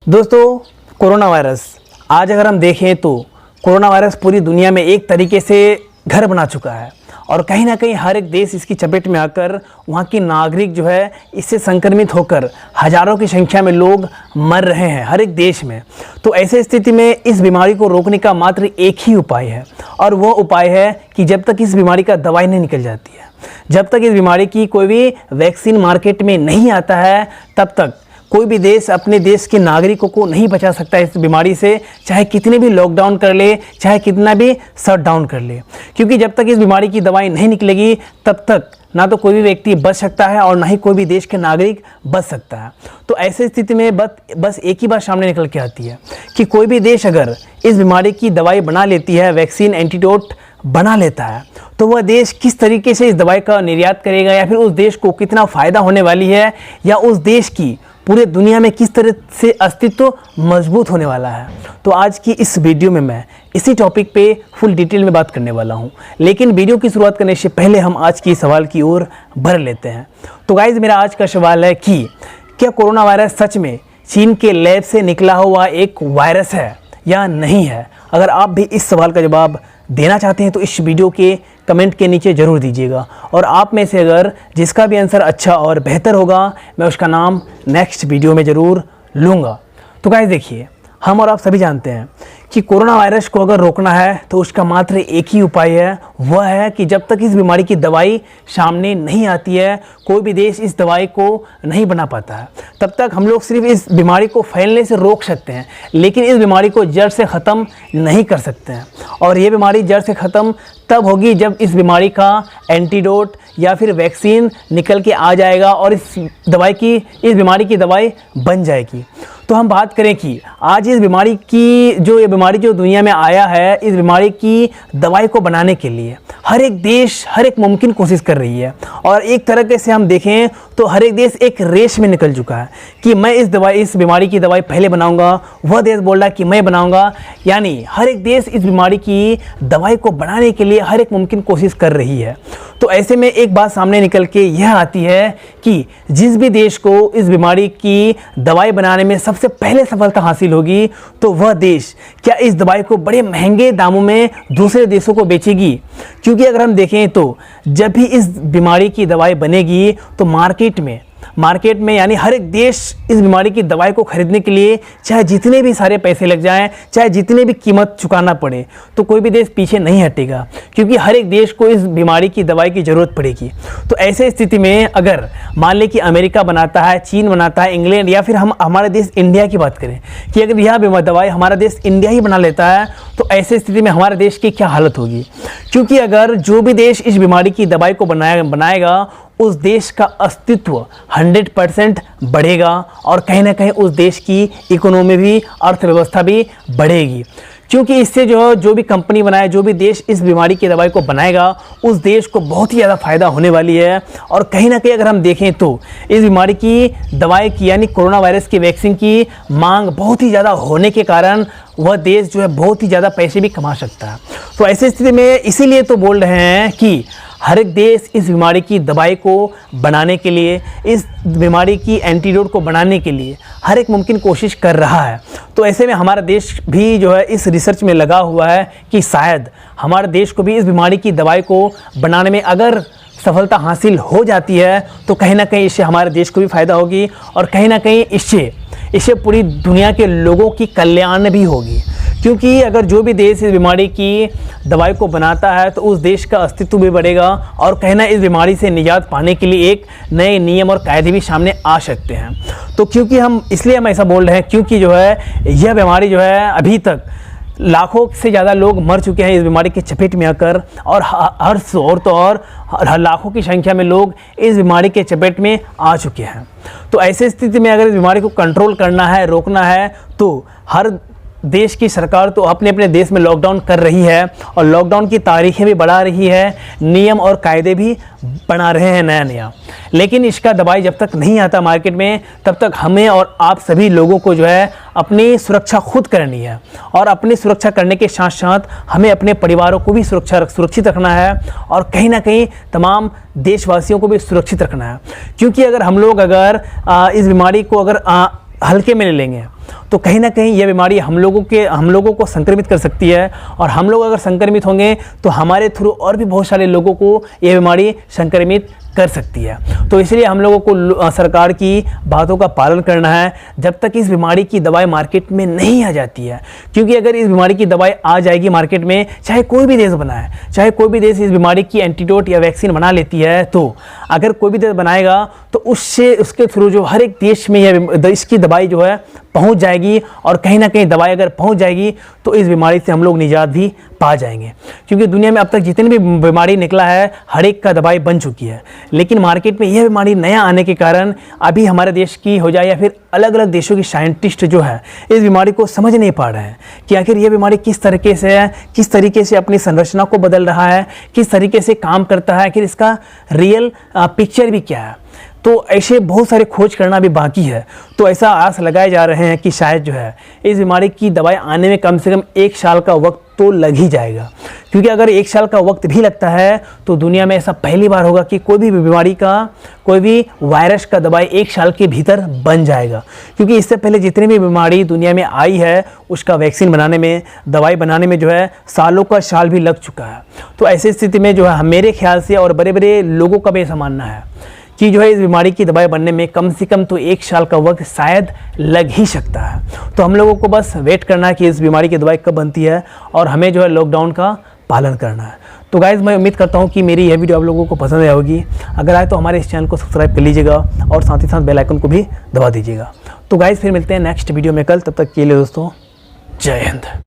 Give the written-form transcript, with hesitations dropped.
दोस्तों, corona virus आज अगर हम देखें तो कोरोना वायरस पूरी दुनिया में एक तरीके से घर बना चुका है और कहीं ना कहीं हर एक देश इसकी चपेट में आकर वहाँ की नागरिक जो है इससे संक्रमित होकर हज़ारों की संख्या में लोग मर रहे हैं हर एक देश में। तो ऐसे स्थिति में इस बीमारी को रोकने का मात्र एक ही उपाय है और वो उपाय है कि जब तक इस बीमारी का दवाई नहीं निकल जाती है, जब तक इस बीमारी की कोई भी वैक्सीन मार्केट में नहीं आता है, तब तक कोई भी देश अपने देश के नागरिकों को नहीं बचा सकता इस बीमारी से, चाहे कितने भी लॉकडाउन कर ले, चाहे कितना भी शट डाउन कर ले। क्योंकि जब तक इस बीमारी की दवाई नहीं निकलेगी तब तक ना तो कोई भी व्यक्ति बच सकता है और ना ही कोई भी देश के नागरिक बच सकता है। तो ऐसी स्थिति में बस एक ही बात सामने निकल के आती है कि कोई भी देश अगर इस बीमारी की दवाई बना लेती है, वैक्सीन एंटीडोट बना लेता है, तो वह देश किस तरीके से इस दवाई का निर्यात करेगा या फिर उस देश को कितना फ़ायदा होने वाली है या उस देश की पूरे दुनिया में किस तरह से अस्तित्व मजबूत होने वाला है। तो आज की इस वीडियो में मैं इसी टॉपिक पे फुल डिटेल में बात करने वाला हूं। लेकिन वीडियो की शुरुआत करने से पहले हम आज की सवाल की ओर बढ़ लेते हैं। तो गाइज, मेरा आज का सवाल है कि क्या कोरोना वायरस सच में चीन के लैब से निकला हुआ एक वायरस है या नहीं है? अगर आप भी इस सवाल का जवाब देना चाहते हैं तो इस वीडियो के कमेंट के नीचे ज़रूर दीजिएगा और आप में से अगर जिसका भी आंसर अच्छा और बेहतर होगा मैं उसका नाम नेक्स्ट वीडियो में ज़रूर लूँगा। तो गाइस देखिए, हम और आप सभी जानते हैं कि कोरोना वायरस को अगर रोकना है तो उसका मात्र एक ही उपाय है, वह है कि जब तक इस बीमारी की दवाई सामने नहीं आती है, कोई भी देश इस दवाई को नहीं बना पाता है, तब तक हम लोग सिर्फ इस बीमारी को फैलने से रोक सकते हैं, लेकिन इस बीमारी को जड़ से ख़त्म नहीं कर सकते हैं। और ये बीमारी जड़ से ख़त्म तब होगी जब इस बीमारी का एंटीडोट या फिर वैक्सीन निकल के आ जाएगा और इस बीमारी की दवाई बन जाएगी। तो हम बात करें कि आज इस बीमारी जो दुनिया में आया है, इस बीमारी की दवाई को बनाने के लिए हर एक देश हर एक मुमकिन कोशिश कर रही है। और एक तरीके से हम देखें तो हर एक देश एक रेस में निकल चुका है कि मैं इस बीमारी की दवाई पहले बनाऊंगा, वह देश बोल रहा है कि मैं बनाऊंगा। यानी हर एक देश इस बीमारी की दवाई को बनाने के लिए हर एक मुमकिन कोशिश कर रही है। तो ऐसे में एक बात सामने निकल के यह आती है कि जिस भी देश को इस बीमारी की दवाई बनाने में सबसे पहले सफलता हासिल होगी तो वह देश क्या इस दवाई को बड़े महंगे दामों में दूसरे देशों को बेचेगी। क्योंकि अगर हम देखें तो जब भी इस बीमारी की दवाई बनेगी तो मार्केट में यानी हर एक देश इस बीमारी की दवाई को खरीदने के लिए चाहे जितने भी सारे पैसे लग जाएं, चाहे जितने भी कीमत चुकाना पड़े, तो कोई भी देश पीछे नहीं हटेगा क्योंकि हर एक देश को इस बीमारी की दवाई की ज़रूरत पड़ेगी। तो ऐसे स्थिति में अगर मान लें कि अमेरिका बनाता है, चीन बनाता है, इंग्लैंड या फिर हम हमारे देश इंडिया की बात करें कि अगर यह दवाई हमारा देश इंडिया ही बना लेता है तो ऐसे स्थिति में हमारे देश की क्या हालत होगी। क्योंकि अगर जो भी देश इस बीमारी की दवाई को बनाएगा उस देश का अस्तित्व 100% बढ़ेगा और कहीं ना कहीं उस देश की इकोनॉमी भी, अर्थव्यवस्था भी बढ़ेगी। क्योंकि इससे जो भी कंपनी बनाए, जो भी देश इस बीमारी की दवाई को बनाएगा उस देश को बहुत ही ज़्यादा फ़ायदा होने वाली है। और कहीं ना कहीं अगर हम देखें तो इस बीमारी की दवाई की यानी कोरोना वायरस की वैक्सीन की मांग बहुत ही ज़्यादा होने के कारण वह देश जो है बहुत ही ज़्यादा पैसे भी कमा सकता है। तो ऐसी स्थिति में इसीलिए तो बोल रहे हैं कि हर एक देश इस बीमारी की दवाई को बनाने के लिए, इस बीमारी की एंटीडोट को बनाने के लिए हर एक मुमकिन कोशिश कर रहा है। तो ऐसे में हमारा देश भी जो है इस रिसर्च में लगा हुआ है कि शायद हमारे देश को भी इस बीमारी की दवाई को बनाने में अगर सफलता हासिल हो जाती है तो कहीं ना कहीं इससे हमारे देश को भी फ़ायदा होगी और कहीं ना कहीं इससे पूरी दुनिया के लोगों की कल्याण भी होगी। क्योंकि अगर जो भी देश इस बीमारी की दवाई को बनाता है तो उस देश का अस्तित्व भी बढ़ेगा और कहीं ना इस बीमारी से निजात पाने के लिए एक नए नियम और कायदे भी सामने आ सकते हैं। तो इसलिए हम ऐसा बोल रहे हैं क्योंकि जो है यह बीमारी जो है अभी तक लाखों से ज़्यादा लोग मर चुके हैं इस बीमारी की चपेट में आकर और हर लाखों की संख्या में लोग इस बीमारी के चपेट में आ चुके हैं। तो ऐसी स्थिति में अगर इस बीमारी को कंट्रोल करना है, रोकना है, तो हर देश की सरकार तो अपने अपने देश में लॉकडाउन कर रही है और लॉकडाउन की तारीखें भी बढ़ा रही है, नियम और कायदे भी बना रहे हैं नया। लेकिन इसका दवाई जब तक नहीं आता मार्केट में तब तक हमें और आप सभी लोगों को जो है अपनी सुरक्षा खुद करनी है और अपनी सुरक्षा करने के साथ साथ हमें अपने परिवारों को भी सुरक्षित रखना है और कहीं ना कहीं तमाम देशवासियों को भी सुरक्षित रखना है। क्योंकि अगर हम लोग इस बीमारी को हल्के में ले लेंगे तो कहीं ना कहीं यह बीमारी हम लोगों को संक्रमित कर सकती है, और हम लोग अगर संक्रमित होंगे तो हमारे थ्रू और भी बहुत सारे लोगों को यह बीमारी संक्रमित कर सकती है। तो इसलिए हम लोगों को सरकार की बातों का पालन करना है जब तक इस बीमारी की दवाई मार्केट में नहीं आ जाती है, क्योंकि अगर इस बीमारी की दवाई आ जाएगी मार्केट में, चाहे कोई भी देश बनाए, चाहे कोई भी देश इस बीमारी की एंटीडोट या वैक्सीन बना लेती है, तो अगर कोई भी देश बनाएगा तो उसके थ्रू जो हर एक देश में इसकी दवाई जो है पहुंच जाएगी, और कहीं ना कहीं दवाई अगर पहुंच जाएगी तो इस बीमारी से हम लोग निजात भी पा जाएंगे। क्योंकि दुनिया में अब तक जितनी भी बीमारी निकला है हर एक का दवाई बन चुकी है, लेकिन मार्केट में यह बीमारी नया आने के कारण अभी हमारे देश की हो जाए या फिर अलग अलग देशों के साइंटिस्ट जो है इस बीमारी को समझ नहीं पा रहे हैं कि आखिर यह बीमारी किस तरीके से है, किस तरीके से अपनी संरचना को बदल रहा है, किस तरीके से काम करता है, आखिर इसका रियल पिक्चर भी क्या है। तो ऐसे बहुत सारे खोज करना अभी बाकी है। तो ऐसा आस लगाए जा रहे हैं कि शायद जो है इस बीमारी की दवाई आने में कम से कम 1 साल का वक्त तो लग ही जाएगा, क्योंकि अगर 1 साल का वक्त भी लगता है तो दुनिया में ऐसा पहली बार होगा कि कोई भी बीमारी का, कोई भी वायरस का दवाई 1 साल के भीतर बन जाएगा। क्योंकि इससे पहले जितनी भी बीमारी दुनिया में आई है उसका वैक्सीन बनाने में, दवाई बनाने में जो है सालों का साल भी लग चुका है। तो ऐसी स्थिति में जो है मेरे ख्याल से और बड़े बड़े लोगों का भी ऐसा मानना है कि जो है इस बीमारी की दवाई बनने में कम से कम तो 1 साल का वक्त शायद लग ही सकता है। तो हम लोगों को बस वेट करना है कि इस बीमारी की दवाई कब बनती है, और हमें जो है लॉकडाउन का पालन करना है। तो गाइज़ मैं उम्मीद करता हूँ कि मेरी यह वीडियो आप लोगों को पसंद आई होगी। अगर आए तो हमारे इस चैनल को सब्सक्राइब कर लीजिएगा और साथ ही साथ बेल आइकन को भी दबा दीजिएगा। तो गाइज़ फिर मिलते हैं नेक्स्ट वीडियो में कल, तब तक के लिए दोस्तों जय हिंद।